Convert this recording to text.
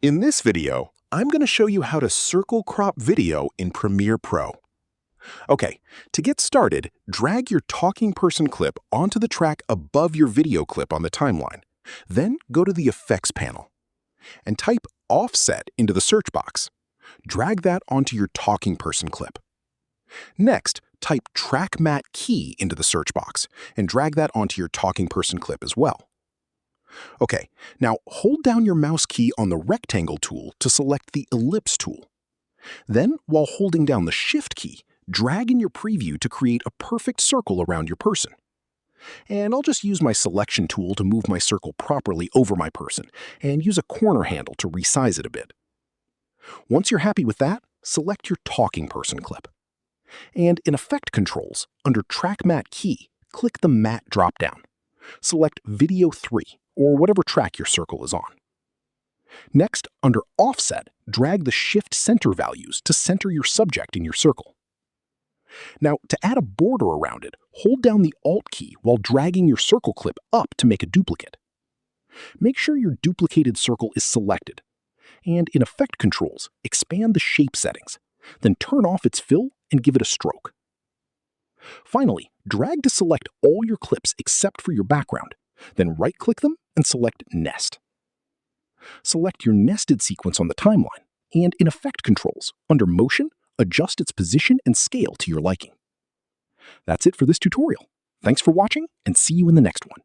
In this video, I'm going to show you how to circle crop video in Premiere Pro. Okay, to get started, drag your talking person clip onto the track above your video clip on the timeline. Then go to the Effects panel and type Offset into the search box. Drag that onto your talking person clip. Next, type Track Matte Key into the search box and drag that onto your talking person clip as well. Okay, now hold down your mouse key on the rectangle tool to select the Ellipse tool. Then, while holding down the Shift key, drag in your preview to create a perfect circle around your person. And I'll just use my selection tool to move my circle properly over my person and use a corner handle to resize it a bit. Once you're happy with that, select your talking person clip. And in Effect Controls, under Track Matte Key, click the Matte dropdown. Select Video 3, or whatever track your circle is on. Next, under Offset, drag the Shift Center values to center your subject in your circle. Now, to add a border around it, hold down the Alt key while dragging your circle clip up to make a duplicate. Make sure your duplicated circle is selected. And in Effect Controls, expand the shape settings, then turn off its fill and give it a stroke. Finally, drag to select all your clips except for your background, then right-click them and select Nest. Select your nested sequence on the timeline, and in Effect Controls, under Motion, adjust its position and scale to your liking. That's it for this tutorial. Thanks for watching, and see you in the next one.